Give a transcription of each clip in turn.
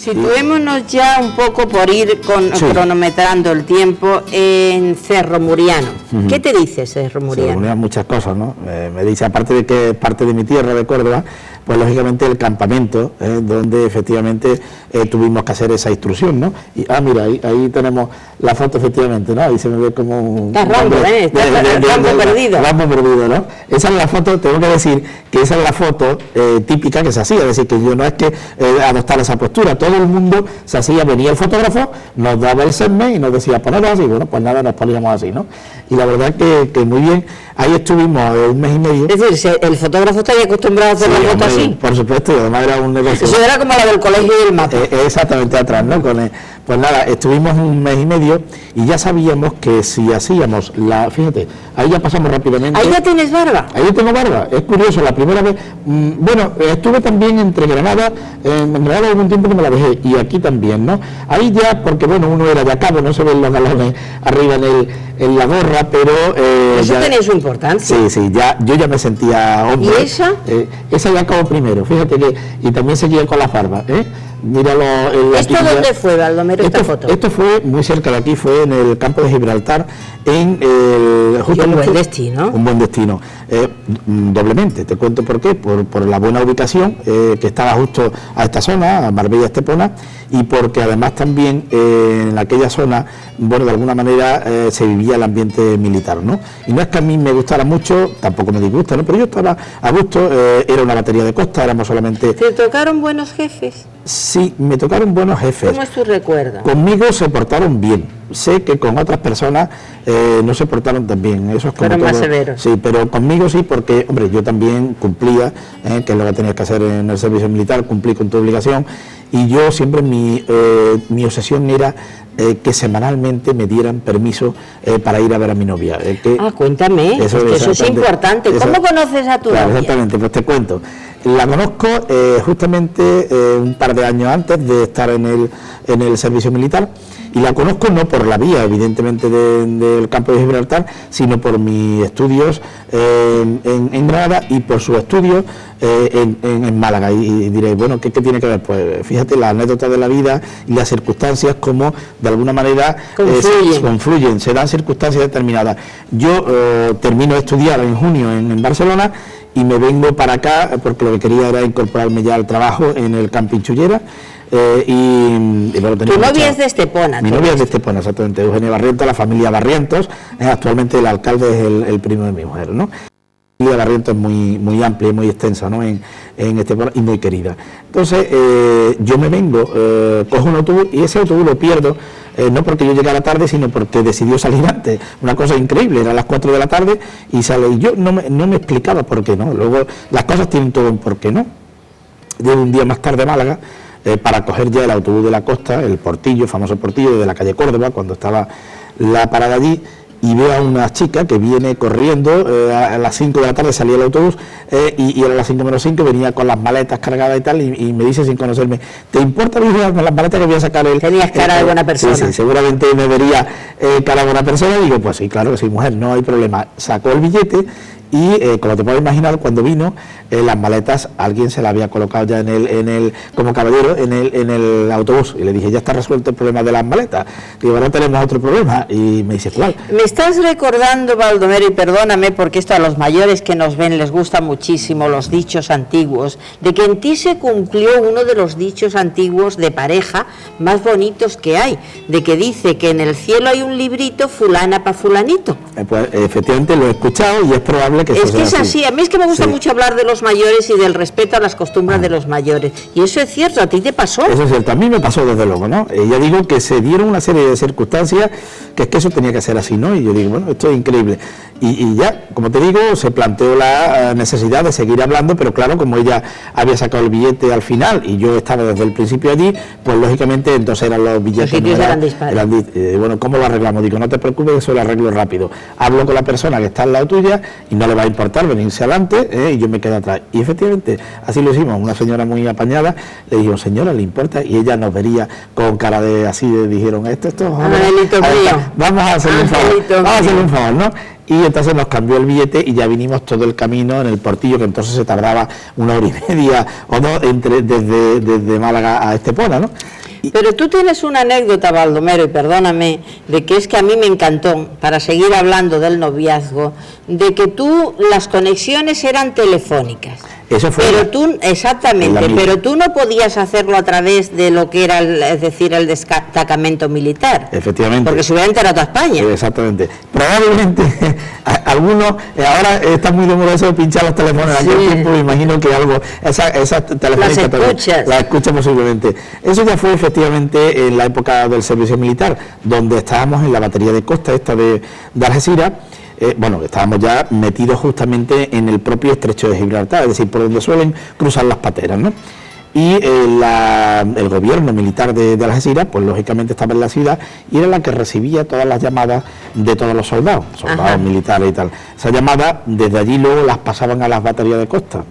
Situémonos ya un poco por ir cronometrando el tiempo en Cerro Muriano. ¿Qué te dice Cerro Muriano? Cerro Muriano, muchas cosas, ¿no? Me dice, aparte de que es parte de mi tierra, de Córdoba, pues lógicamente el campamento, donde efectivamente tuvimos que hacer esa instrucción, ¿no? Y, mira, ahí tenemos la foto, efectivamente, ¿no? Ahí se me ve como un... Está Rambo, Rambo perdido. Rambo perdido, ¿no? Esa es la foto, tengo que decir que esa es la foto típica que se hacía, es decir, que yo no es que adoptar esa postura, todo el mundo se hacía, venía el fotógrafo, nos daba el segmento y nos decía poneros así, bueno, pues nada, nos poníamos así, ¿no? Y la verdad que muy bien, ahí estuvimos un mes y medio. Es decir, el fotógrafo estaría acostumbrado a hacer la foto así. Por supuesto, y además era un negocio. Eso era como la del colegio y el mapa. Exactamente atrás, ¿no? Pues nada, estuvimos un mes y medio y ya sabíamos que si hacíamos fíjate, ahí ya pasamos rápidamente. ¿Ahí ya tienes barba? Ahí yo tengo barba, es curioso, la primera vez, bueno, estuve también entre Granada, en Granada hubo un tiempo que me la dejé, y aquí también, ¿no? Ahí ya, porque bueno, uno era de cabo, no se ven los galones arriba en la gorra, pero... Eso tenía su importancia. Sí, yo ya me sentía hombre. ¿Y esa? Esa ya acabó primero, fíjate que, y también seguía con las barbas, Míralo. ¿Esto dónde fue, Baldomero, esta foto? Esto fue muy cerca de aquí, fue en el campo de Gibraltar, un buen destino. Un buen destino. Doblemente, te cuento por qué, por la buena ubicación, que estaba justo a esta zona, a Marbella Estepona, y porque además también en aquella zona, bueno, de alguna manera se vivía el ambiente militar, ¿no? Y no es que a mí me gustara mucho, tampoco me disgusta, ¿no? Pero yo estaba a gusto, era una batería de costa, éramos solamente... ¿Te tocaron buenos jefes? Sí, me tocaron buenos jefes. ¿Cómo es tu recuerdo? Conmigo se portaron bien. Sé que con otras personas no se portaron tan bien. Eso es como fueron más severos. Sí, pero conmigo sí, porque, hombre, yo también cumplía, que es lo que tenías que hacer en el servicio militar, cumplí con tu obligación, y yo siempre mi obsesión era que semanalmente me dieran permiso para ir a ver a mi novia. Cuéntame, eso es importante. ¿Cómo conoces a tu novia? Exactamente, pues te cuento. La conozco justamente un par de años antes de estar en el servicio militar, y la conozco no por la vía, evidentemente, del campo de Gibraltar, sino por mis estudios en Granada y por sus estudios en Málaga. Y diréis, bueno, ¿qué tiene que ver? Pues fíjate, la anécdota de la vida y las circunstancias, como de alguna manera confluyen, se dan circunstancias determinadas. Yo termino de estudiar en junio en Barcelona, y me vengo para acá porque lo que quería era incorporarme ya al trabajo en el Camping Chullera. Tu novia es de Estepona. Mi novia es de Estepona, exactamente, Eugenia Barrientos, la familia Barrientos. Actualmente el alcalde es el primo de mi mujer, ¿no? La familia Barrientos es muy amplia y muy extensa, ¿no? En Estepona, y muy querida. Entonces yo me vengo, cojo un autobús, y ese autobús lo pierdo. No porque yo llegara tarde, sino porque decidió salir antes. Una cosa increíble, era a las 4 de la tarde y sale. Y yo no me explicaba por qué no. Luego las cosas tienen todo un por qué no. Llego un día más tarde a Málaga para coger ya el autobús de la costa, el Portillo, el famoso Portillo de la calle Córdoba, cuando estaba la parada allí, y veo a una chica que viene corriendo, a las 5 de la tarde salía el autobús, y a las 5 menos 5 venía con las maletas cargadas y tal, y me dice sin conocerme, ¿te importa con las maletas que voy a sacar? Tenías cara de buena persona. Sí, seguramente me vería cara de buena persona, y digo, pues sí, claro que sí, mujer, no hay problema. Sacó el billete, y como te puedes imaginar, cuando vino, las maletas alguien se las había colocado ya como caballero en el autobús, y le dije, ya está resuelto el problema de las maletas. Digo, ahora tenemos otro problema, y me dice, ¿cuál? Me estás recordando, Baldomero, y perdóname porque esto a los mayores que nos ven les gusta muchísimo, los dichos antiguos, de que en ti se cumplió uno de los dichos antiguos de pareja más bonitos que hay, de que dice que en el cielo hay un librito, fulana pa' fulanito. Pues efectivamente lo he escuchado, y es probable que es que es así. A mí es que me gusta mucho hablar de los mayores y del respeto a las costumbres de los mayores, y eso es cierto. ¿A ti te pasó? Eso es cierto, a mí me pasó desde luego, ¿no? Ya digo que se dieron una serie de circunstancias que es que eso tenía que ser así, ¿no? Y yo digo, bueno, esto es increíble, y ya, como te digo, se planteó la necesidad de seguir hablando, pero claro, como ella había sacado el billete al final y yo estaba desde el principio allí, pues lógicamente entonces eran los billetes. Los sitios eran dispares. Bueno, ¿cómo lo arreglamos? Digo, no te preocupes, eso lo arreglo rápido. Hablo con la persona que está al lado tuya y no le va a importar venirse adelante, y yo me quedo atrás. Y efectivamente, así lo hicimos. Una señora muy apañada, le dijo, señora, ¿le importa? Y ella nos vería con cara de así, dijeron, vamos a hacerle un favor, ¿no? Y entonces nos cambió el billete y ya vinimos todo el camino en el Portillo, que entonces se tardaba 1 hora y media o 2 desde Málaga a Estepona, ¿no? Pero tú tienes una anécdota, Baldomero, y perdóname, de que es que a mí me encantó, para seguir hablando del noviazgo, de que tú, las conexiones eran telefónicas. Eso fue pero tú, exactamente, pero tú no podías hacerlo a través de lo que era, es decir, el destacamento militar. Efectivamente. Porque se hubiera enterado toda España. Exactamente. Probablemente algunos, ahora está muy de moda eso de pinchar los teléfonos. En aquel tiempo me imagino que algo, esa telefónica la escucha posiblemente. Eso ya fue efectivamente en la época del servicio militar, donde estábamos en la batería de costa esta de Algeciras. Bueno, estábamos ya metidos justamente en el propio estrecho de Gibraltar, es decir, por donde suelen cruzar las pateras, ¿no? Y el gobierno militar de Algeciras, pues lógicamente estaba en la ciudad y era la que recibía todas las llamadas de todos los soldados militares y tal. Esas llamadas desde allí luego las pasaban a las baterías de costa.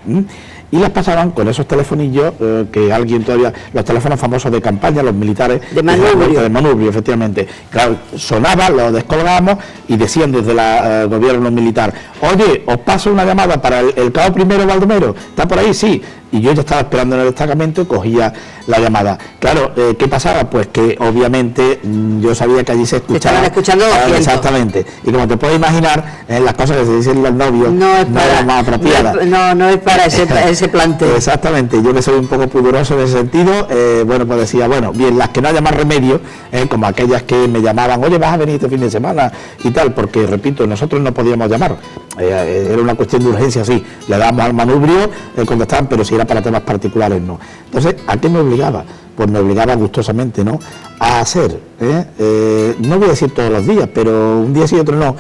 Y las pasaban con esos telefonillos que alguien todavía, los teléfonos famosos de campaña, los militares de manubrio, efectivamente. Claro, sonaba, lo descolgábamos y decían desde el gobierno militar: oye, os paso una llamada para el cabo primero Baldomero, ¿está por ahí? Sí. Y yo ya estaba esperando en el destacamento y cogía la llamada. Claro, ¿qué pasaba? Pues que obviamente yo sabía que allí se escuchaba. Estaban escuchando 200. Exactamente. Y como te puedes imaginar, las cosas que se dicen los novios no eran más apropiadas. No es para ese planteo. Exactamente. Yo que soy un poco pudoroso en ese sentido, bueno, pues decía, bueno, bien, las que no haya más remedio, como aquellas que me llamaban: oye, vas a venir este fin de semana y tal, porque, repito, nosotros no podíamos llamar. Era una cuestión de urgencia, sí. Le dábamos al manubrio, contestaban, pero si era para temas particulares, no. Entonces, ¿a qué me obligaba? Pues me obligaba gustosamente, ¿no?, a hacer, no voy a decir todos los días, pero un día sí, otro no,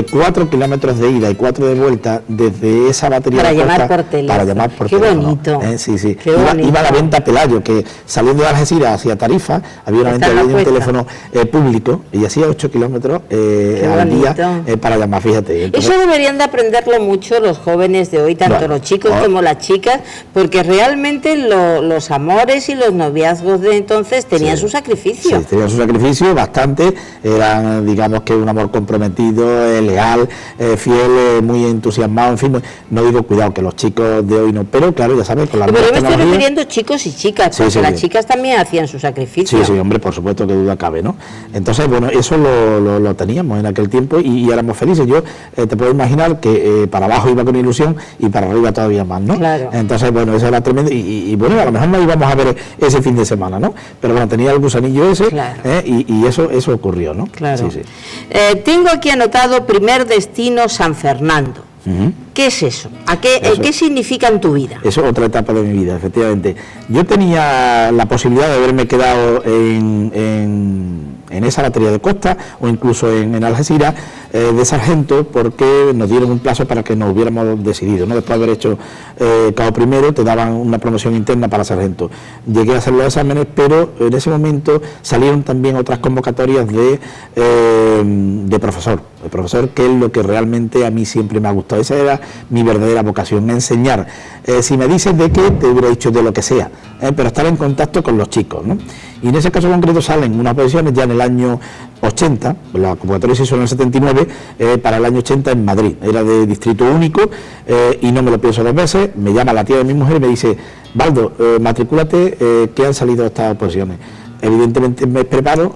4 kilómetros de ida y 4 de vuelta desde esa batería para de llamar costa, por teléfono. Para llamar por qué teléfono. Bonito. Sí, sí. Bonito. Iba a la venta Pelayo, que saliendo de Algeciras hacia Tarifa había una venta de un teléfono público, y hacía 8 kilómetros al día para llamar, fíjate. Entonces, eso deberían de aprenderlo mucho los jóvenes de hoy, tanto los chicos como las chicas, porque realmente los amores y los noviazgos de entonces tenían su sacrificio. Sí, tenían su sacrificio bastante, eran, digamos, que un amor comprometido, leal, fiel, muy entusiasmado, en fin, no digo, cuidado, que los chicos de hoy no, pero claro, ya sabes, con la pero me estoy refiriendo chicos y chicas, porque las chicas también hacían su sacrificio. Sí, hombre, por supuesto, que duda cabe, ¿no? Entonces, bueno, eso lo teníamos en aquel tiempo y éramos felices. Yo te puedo imaginar que para abajo iba con ilusión y para arriba todavía más, ¿no? Claro. Entonces, bueno, eso era tremendo y bueno, a lo mejor no íbamos a ver ese fin de semana, ¿no? Pero bueno, tenía el gusanillo ese, claro. Y eso ocurrió, ¿no? Claro. Sí. Tengo aquí anotado primer destino San Fernando. ¿Qué es eso? ¿Qué significa en tu vida? Eso es otra etapa de mi vida, efectivamente. Yo tenía la posibilidad de haberme quedado en esa batería de costa o incluso en Algeciras de sargento, porque nos dieron un plazo para que nos hubiéramos decidido, ¿no? Después de haber hecho cabo primero te daban una promoción interna para sargento. Llegué a hacer los exámenes, pero en ese momento salieron también otras convocatorias de profesor. El profesor, que es lo que realmente a mí siempre me ha gustado. Esa era mi verdadera vocación, enseñar. Si me dices de qué, te hubiera dicho de lo que sea, pero estar en contacto con los chicos, ¿no? Y en ese caso concreto salen unas posiciones ya en el año 80, la convocatoria se hizo en el 79, para el año 80 en Madrid, era de distrito único, y no me lo pienso 2 veces, me llama la tía de mi mujer y me dice: Baldo, matricúlate, que han salido estas posiciones. Evidentemente me preparo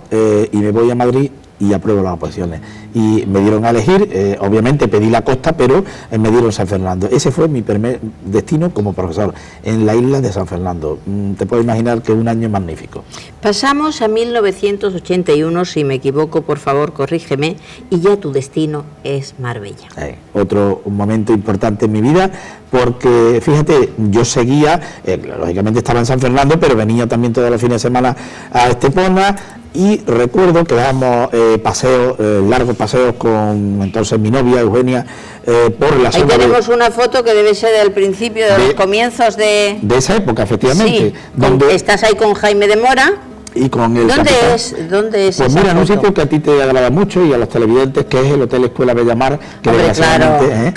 y me voy a Madrid y apruebo las oposiciones. Y me dieron a elegir, obviamente pedí la costa, pero me dieron San Fernando. Ese fue mi primer destino como profesor, en la isla de San Fernando. Te puedes imaginar que un año magnífico. Pasamos a 1981, si me equivoco, por favor, corrígeme, y ya tu destino es Marbella. Otro momento importante en mi vida, porque fíjate, yo seguía, lógicamente estaba en San Fernando, pero venía también todos los fines de semana a Estepona. Y recuerdo que dábamos paseos, largos paseos con entonces mi novia Eugenia, por la zona. Ahí tenemos una foto que debe ser del principio de los comienzos de esa época, efectivamente. Sí, estás ahí con Jaime de Mora. Y con el ¿Dónde es? Pues mira, en un sitio que a ti te agrada mucho y a los televidentes, que es el Hotel Escuela Bellamar, que desgraciadamente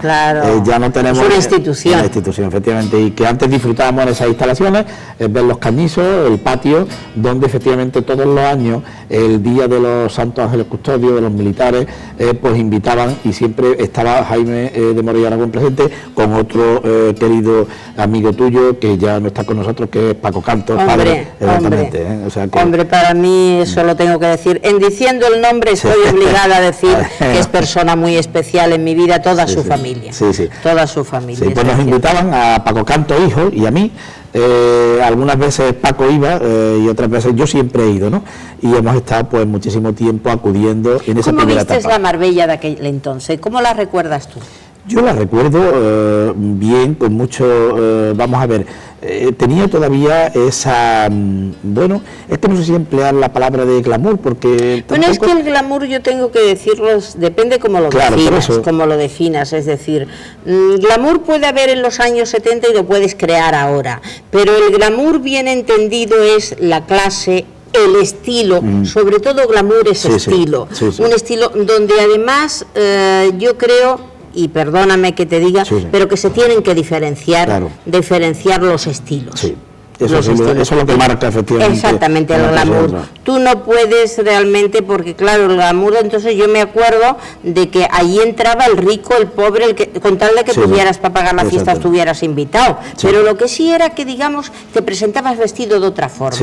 ya no tenemos. Es una institución. Una institución, efectivamente, y que antes disfrutábamos en esas instalaciones, ver los cañizos, el patio, donde efectivamente todos los años, el día de los Santos Ángeles Custodios, de los militares, pues invitaban, y siempre estaba Jaime de Mora y Aragón presente, con otro querido amigo tuyo, que ya no está con nosotros, que es Paco Cantos, padre, exactamente. O sea, que hombre, para mí eso lo tengo que decir. En diciendo el nombre estoy obligada a decir que es persona muy especial en mi vida, toda su familia. Toda su familia. Sí, pues nos invitaban a Paco Canto, hijo, y a mí. Algunas veces Paco iba y otras veces yo siempre he ido, ¿no? Y hemos estado pues muchísimo tiempo acudiendo en esa primera etapa. ¿Cómo vistes la Marbella de aquel entonces? ¿Cómo la recuerdas tú? Yo la recuerdo bien, con mucho, vamos a ver, tenía todavía esa, bueno, es que no sé si emplear la palabra de glamour, porque... Bueno, es que el glamour, yo tengo que decirlo, depende cómo lo definas, es decir, glamour puede haber en los años 70 y lo puedes crear ahora, pero el glamour bien entendido es la clase, el estilo, sobre todo glamour es estilo, un estilo donde además yo creo... y perdóname que te diga, pero que se tienen que diferenciar los estilos. Eso es lo que marca efectivamente. Exactamente, el glamour. Tú no puedes realmente, porque claro, el glamour, entonces yo me acuerdo de que ahí entraba el rico, el pobre, el que, con tal de que tuvieras para pagar la fiesta, estuvieras invitado. Pero lo que sí era que, digamos, te presentabas vestido de otra forma.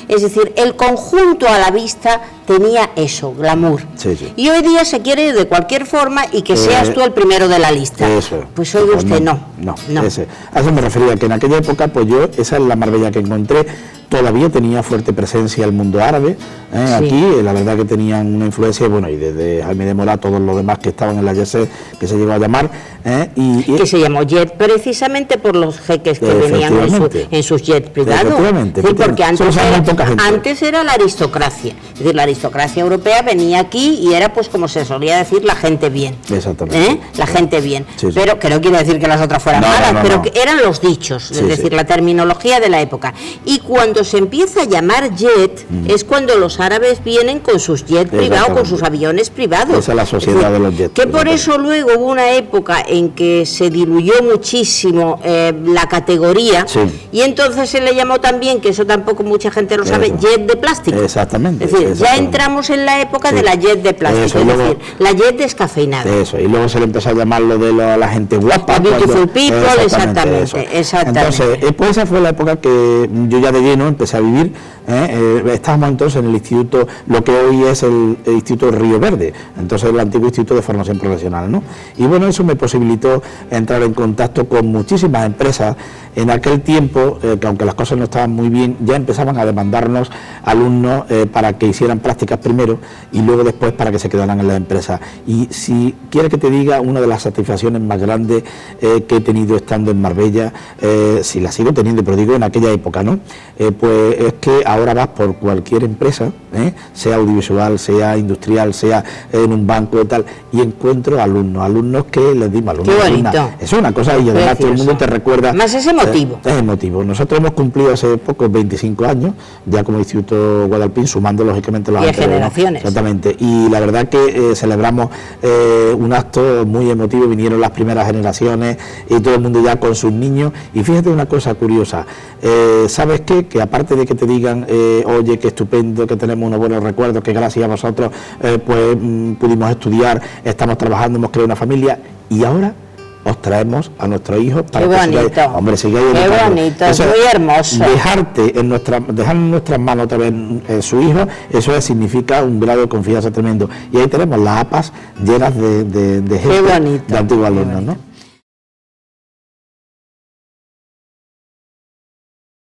Es decir, el conjunto a la vista tenía eso, glamour. Y hoy día se quiere de cualquier forma y que seas tú el primero de la lista. Pues hoy usted no. A eso me refería, que en aquella época, pues yo, esa es la Marbella que encontré. Todavía tenía fuerte presencia el mundo árabe, aquí, la verdad que tenían una influencia, bueno, y desde Jaime de Morat, todos los demás que estaban en la Jet, que se llegó a llamar, que se llamó Jet precisamente por los jeques que venían en sus jets privados, porque antes era la aristocracia, es decir, la aristocracia europea venía aquí y era, pues como se solía decir, la gente bien, la gente bien, pero que no quiere decir que las otras fueran malas, pero que eran los dichos, es decir, la terminología de la época. Y cuando se empieza a llamar jet, es cuando los árabes vienen con sus jets privados, con sus aviones privados. Esa es la sociedad de los jets. Que por eso luego hubo una época en que se diluyó muchísimo la categoría, y entonces se le llamó también, que eso tampoco mucha gente lo sabe, jet de plástico. Exactamente. Es decir, ya entramos en la época de la jet de plástico, es decir, la jet descafeinada. Y luego se le empezó a llamar lo de la gente guapa. Beautiful people, exactamente. Entonces, pues esa fue la época que yo ya de lleno empecé a vivir. Estábamos entonces en el instituto, lo que hoy es el Instituto Río Verde, entonces el antiguo Instituto de Formación Profesional, ¿no? Y bueno, eso me posibilitó entrar en contacto con muchísimas empresas. En aquel tiempo, que aunque las cosas no estaban muy bien, ya empezaban a demandarnos alumnos para que hicieran prácticas primero y luego después para que se quedaran en la empresa. Y si quieres que te diga, una de las satisfacciones más grandes que he tenido estando en Marbella, si la sigo teniendo, pero digo en aquella época, ¿no? Pues es que ahora vas por cualquier empresa, sea audiovisual, sea industrial, sea en un banco y tal, y encuentro alumnos que les dimos alumnos. Qué bonito. Eso es una cosa, y además todo el mundo te recuerda. Más ese motivo. Es emotivo. Nosotros hemos cumplido hace poco 25 años, ya como Instituto Guadalpín, sumando lógicamente los generaciones. Exactamente. Y la verdad que celebramos un acto muy emotivo, vinieron las primeras generaciones y todo el mundo ya con sus niños. Y fíjate una cosa curiosa, ¿sabes qué? Que aparte de que te digan, oye, qué estupendo, que tenemos unos buenos recuerdos, que gracias a vosotros pudimos estudiar, estamos trabajando, hemos creado una familia, y ahora os traemos a nuestros hijos para que sigáis bonito, es muy hermoso. Dejar en nuestras manos otra vez su hijo, eso significa un grado de confianza tremendo. Y ahí tenemos las APAs llenas de gente, de antiguos alumnos, ¿no?